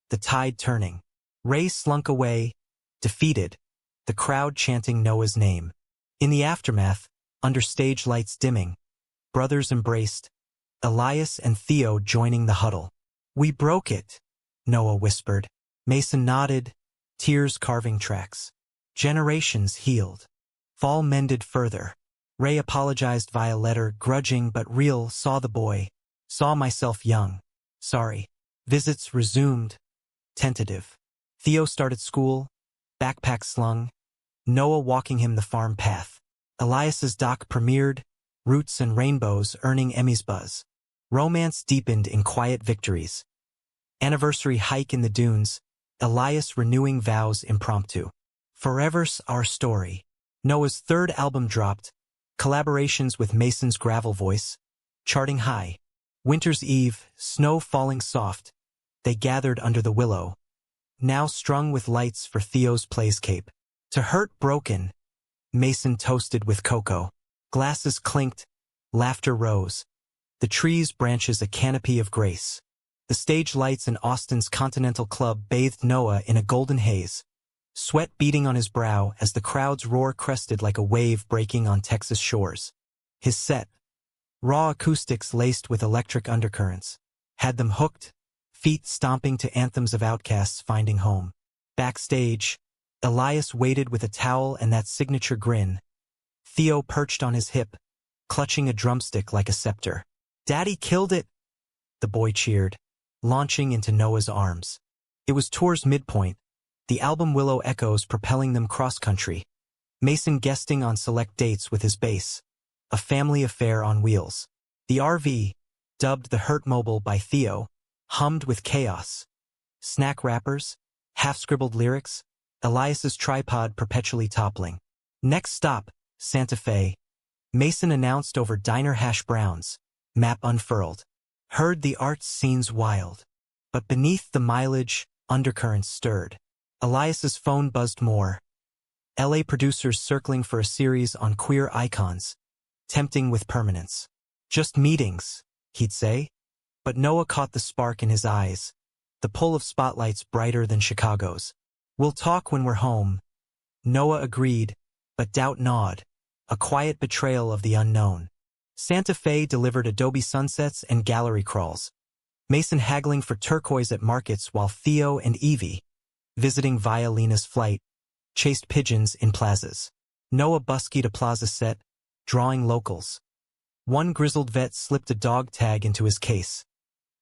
the tide turning. Ray slunk away, defeated, the crowd chanting Noah's name. In the aftermath, under stage lights dimming, brothers embraced, Elias and Theo joining the huddle. We broke it, Noah whispered. Mason nodded, tears carving tracks. Generations healed. Fall mended further. Ray apologized via letter, grudging but real, saw the boy. Saw myself young. Sorry. Visits resumed. Tentative. Theo started school, backpack slung, Noah walking him the farm path. Elias's doc premiered, Roots and Rainbows earning Emmy's buzz. Romance deepened in quiet victories. Anniversary hike in the dunes, Elias renewing vows impromptu. Forever's our story. Noah's third album dropped, collaborations with Mason's gravel voice, charting high. Winter's Eve, snow falling soft, they gathered under the willow, now strung with lights for Theo's playscape. To hurt broken, Mason toasted with cocoa. Glasses clinked, laughter rose. The tree's branches a canopy of grace. The stage lights in Austin's Continental Club bathed Noah in a golden haze. Sweat beating on his brow as the crowd's roar crested like a wave breaking on Texas shores. His set, raw acoustics laced with electric undercurrents, had them hooked, feet stomping to anthems of outcasts finding home. Backstage, Elias waited with a towel and that signature grin. Theo perched on his hip, clutching a drumstick like a scepter. Daddy killed it, the boy cheered, launching into Noah's arms. It was tour's midpoint, the album Willow Echoes propelling them cross-country. Mason guesting on select dates with his bass. A family affair on wheels. The RV, dubbed the Hurt Mobile by Theo, hummed with chaos. Snack wrappers, half-scribbled lyrics, Elias's tripod perpetually toppling. Next stop, Santa Fe. Mason announced over diner hash browns, map unfurled. Heard the arts scenes wild. But beneath the mileage, undercurrents stirred. Elias's phone buzzed more. LA producers circling for a series on queer icons, tempting with permanence. Just meetings, he'd say. But Noah caught the spark in his eyes, the pull of spotlights brighter than Chicago's. We'll talk when we're home. Noah agreed, but doubt gnawed, a quiet betrayal of the unknown. Santa Fe delivered Adobe sunsets and gallery crawls. Mason haggling for turquoise at markets while Theo and Evie, visiting via Lena's flight, chased pigeons in plazas. Noah buskied a plaza set, drawing locals. One grizzled vet slipped a dog tag into his case.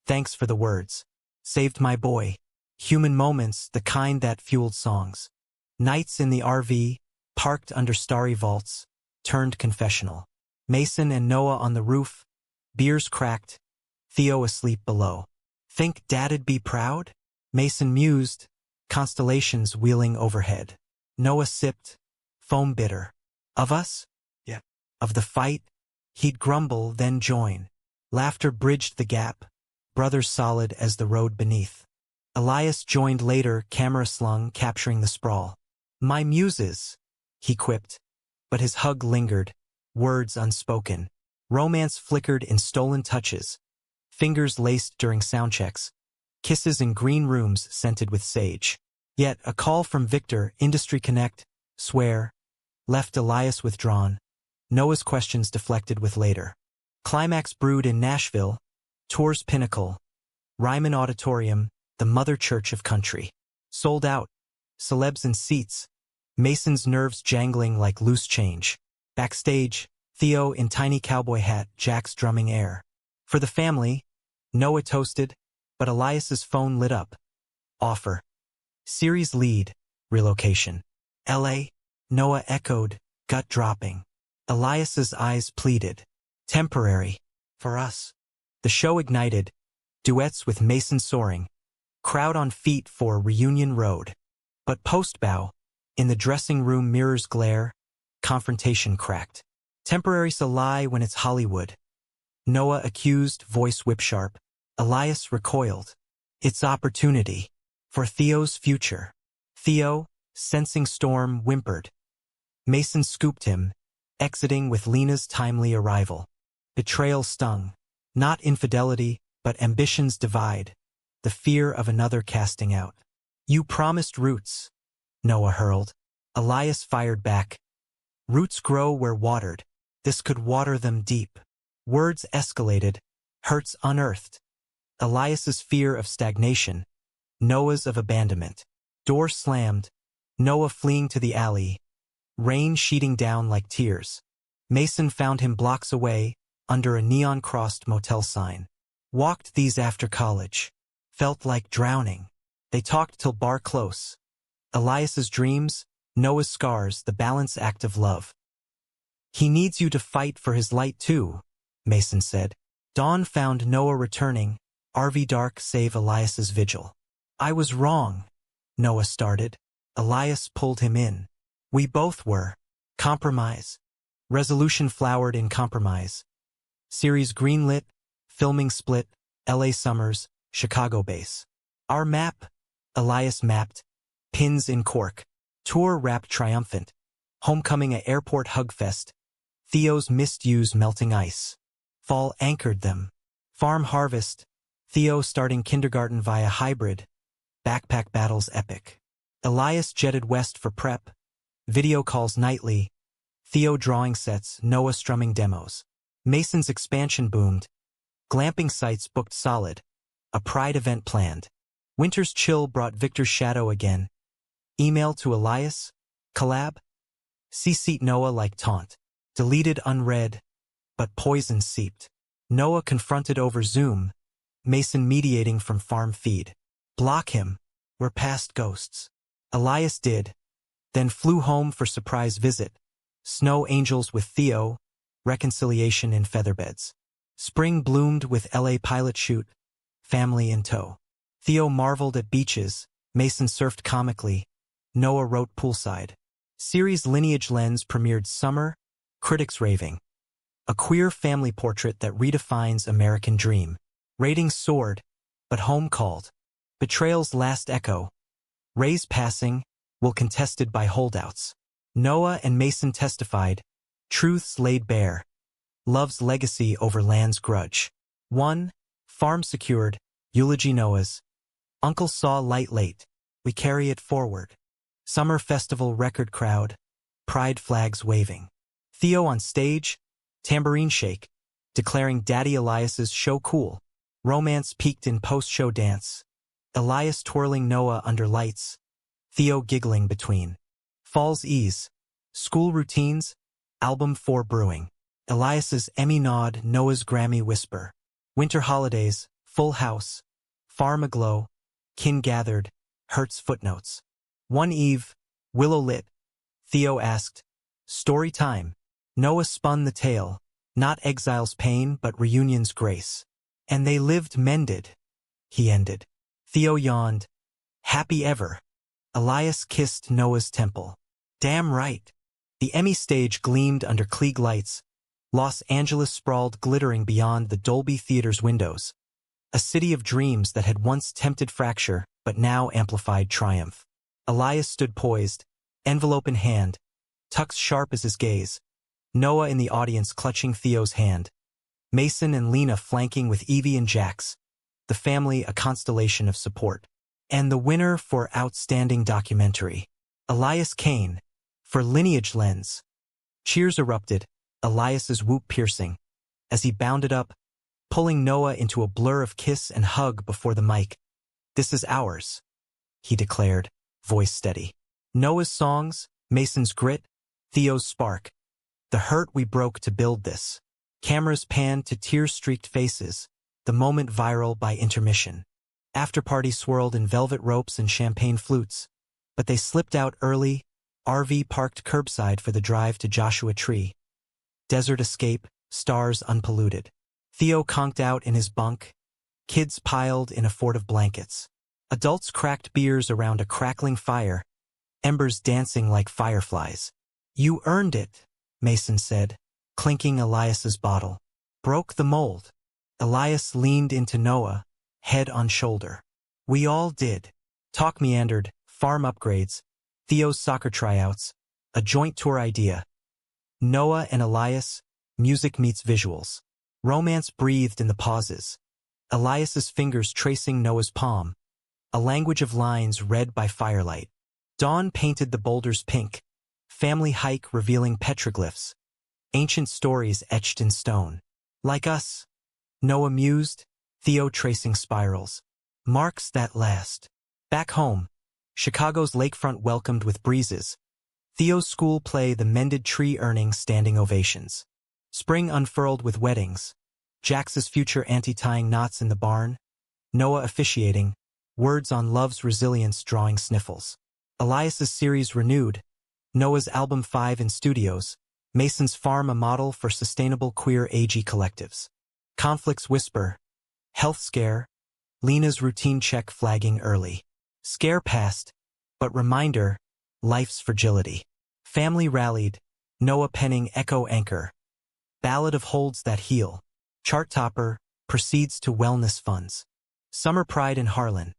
Thanks for the words. Saved my boy. Human moments, the kind that fueled songs. Nights in the RV, parked under starry vaults, turned confessional. Mason and Noah on the roof, beers cracked, Theo asleep below. Think Dad'd be proud? Mason mused, constellations wheeling overhead. Noah sipped, foam bitter. Of us? Yeah. Of the fight? He'd grumble, then join. Laughter bridged the gap, brothers solid as the road beneath. Elias joined later, camera slung, capturing the sprawl. My muses, he quipped, but his hug lingered, words unspoken. Romance flickered in stolen touches, fingers laced during soundchecks, kisses in green rooms scented with sage. Yet a call from Victor, Industry Connect, swear, left Elias withdrawn. Noah's questions deflected with later. Climax brewed in Nashville, tour's pinnacle, Ryman Auditorium, the mother church of country. Sold out, celebs in seats, Mason's nerves jangling like loose change. Backstage, Theo in tiny cowboy hat, Jack's drumming air. For the family, Noah toasted, but Elias's phone lit up. Offer. Series lead, relocation. LA, Noah echoed, gut dropping. Elias's eyes pleaded. Temporary. For us. The show ignited, duets with Mason soaring, crowd on feet for Reunion Road. But post-bow, in the dressing room mirrors glare, confrontation cracked. Temporary's a lie when it's Hollywood. Noah accused, voice whip sharp. Elias recoiled. It's opportunity. For Theo's future. Theo, sensing storm, whimpered. Mason scooped him, exiting with Lena's timely arrival. Betrayal stung. Not infidelity, but ambitions divide. The fear of another casting out. You promised roots, Noah hurled. Elias fired back. Roots grow where watered. This could water them deep. Words escalated, hurts unearthed. Elias's fear of stagnation, Noah's of abandonment. Door slammed, Noah fleeing to the alley, rain sheeting down like tears. Mason found him blocks away, under a neon-crossed motel sign. Walked these after college. Felt like drowning. They talked till bar close. Elias's dreams, Noah's scars, the balance act of love. He needs you to fight for his light too, Mason said. Dawn found Noah returning, RV dark save Elias's vigil. I was wrong, Noah started. Elias pulled him in. We both were. Compromise. Resolution flowered in compromise. Series greenlit, filming split, LA summers, Chicago base. Our map, Elias mapped, pins in cork. Tour wrapped triumphant. Homecoming at airport hugfest. Theo's misused melting ice. Fall anchored them. Farm harvest. Theo starting kindergarten via hybrid. Backpack battles epic. Elias jetted west for prep. Video calls nightly. Theo drawing sets, Noah strumming demos. Mason's expansion boomed. Glamping sites booked solid. A pride event planned. Winter's chill brought Victor's shadow again. Email to Elias. Collab. CC'd Noah like taunt. Deleted unread. But poison seeped. Noah confronted over Zoom. Mason mediating from farm feed. Block him. We're past ghosts. Elias did. Then flew home for surprise visit. Snow angels with Theo. Reconciliation in featherbeds. Spring bloomed with LA pilot shoot, family in tow. Theo marveled at beaches, Mason surfed comically, Noah wrote poolside. Series Lineage Lens premiered summer, critics raving. A queer family portrait that redefines American dream. Ratings soared, but home called. Betrayal's last echo. Ray's passing, will contested by holdouts. Noah and Mason testified, truths laid bare. Love's legacy over land's grudge. 1. Farm secured, eulogy Noah's. Uncle saw light late, we carry it forward. Summer festival record crowd, pride flags waving. Theo on stage, tambourine shake, declaring Daddy Elias's show cool. Romance peaked in post-show dance. Elias twirling Noah under lights, Theo giggling between. Fall's ease, school routines, album 4 brewing. Elias's Emmy nod, Noah's Grammy whisper. Winter holidays, full house, farm aglow, kin gathered, Hertz footnotes. One eve, willow lit, Theo asked, story time. Noah spun the tale, not exile's pain but reunion's grace. And they lived mended, he ended. Theo yawned, happy ever. Elias kissed Noah's temple. Damn right. The Emmy stage gleamed under Klieg lights. Los Angeles sprawled glittering beyond the Dolby Theater's windows. A city of dreams that had once tempted fracture, but now amplified triumph. Elias stood poised, envelope in hand, tux sharp as his gaze. Noah in the audience clutching Theo's hand. Mason and Lena flanking with Evie and Jax. The family a constellation of support. And the winner for Outstanding Documentary. Elias Kane, for Lineage Lens. Cheers erupted, Elias's whoop piercing, as he bounded up, pulling Noah into a blur of kiss and hug before the mic. This is ours, he declared, voice steady. Noah's songs, Mason's grit, Theo's spark. The hurt we broke to build this. Cameras panned to tear-streaked faces, the moment viral by intermission. After-party swirled in velvet ropes and champagne flutes, but they slipped out early, RV parked curbside for the drive to Joshua Tree. Desert escape, stars unpolluted. Theo conked out in his bunk, kids piled in a fort of blankets. Adults cracked beers around a crackling fire, embers dancing like fireflies. You earned it, Mason said, clinking Elias's bottle. Broke the mold. Elias leaned into Noah, head on shoulder. We all did. Talk meandered, farm upgrades, Theo's soccer tryouts, a joint tour idea. Noah and Elias, music meets visuals. Romance breathed in the pauses. Elias's fingers tracing Noah's palm, a language of lines read by firelight. Dawn painted the boulders pink, family hike revealing petroglyphs, ancient stories etched in stone. Like us, Noah mused, Theo tracing spirals. Marks that last. Back home, Chicago's lakefront welcomed with breezes. Theo's school play The Mended Tree earning standing ovations. Spring unfurled with weddings. Jax's future auntie tying knots in the barn. Noah officiating, words on love's resilience drawing sniffles. Elias's series renewed. Noah's album 5 in studios. Mason's farm a model for sustainable queer AG collectives. Conflicts whisper. Health scare. Lena's routine check flagging early. Scare past, but reminder, life's fragility. Family rallied. Noah penning Echo Anchor. Ballad of Holds That Heal. Chart topper, proceeds to wellness funds. Summer pride in Harlan.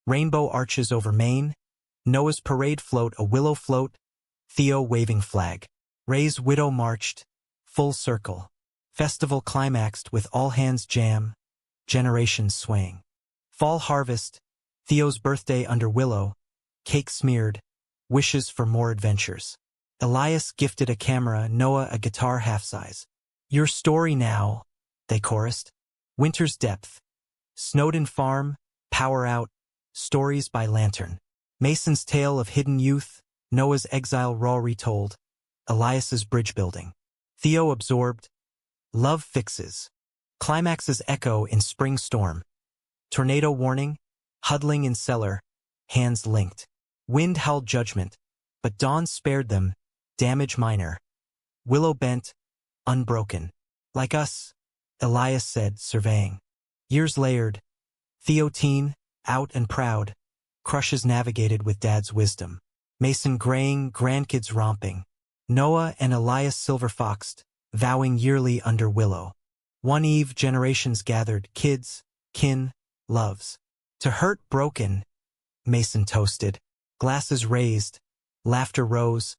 Rainbow arches over Maine. Noah's parade float a willow float. Theo waving flag. Ray's widow marched. Full circle. Festival climaxed with all hands jam. Generations swaying. Fall harvest. Theo's birthday under willow. Cake smeared. Wishes for more adventures. Elias gifted a camera, Noah a guitar half-size. Your story now, they chorused. Winter's depth. Snowden farm, power out, stories by lantern. Mason's tale of hidden youth, Noah's exile raw retold. Elias's bridge building. Theo absorbed. Love fixes. Climax's echo in spring storm. Tornado warning, huddling in cellar, hands linked. Wind howled judgment, but dawn spared them, damage minor. Willow bent, unbroken. Like us, Elias said, surveying. Years layered. Theotene, out and proud. Crushes navigated with Dad's wisdom. Mason graying, grandkids romping. Noah and Elias silver-foxed, vowing yearly under willow. One eve generations gathered, kids, kin, loves. To hurt broken, Mason toasted. Glasses raised, laughter rose.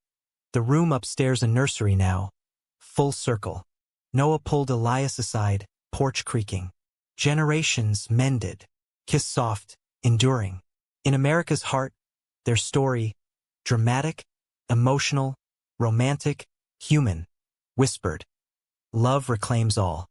The room upstairs a nursery now. Full circle. Noah pulled Elias aside, porch creaking. Generations mended. Kiss soft, enduring. In America's heart, their story, dramatic, emotional, romantic, human, whispered. Love reclaims all.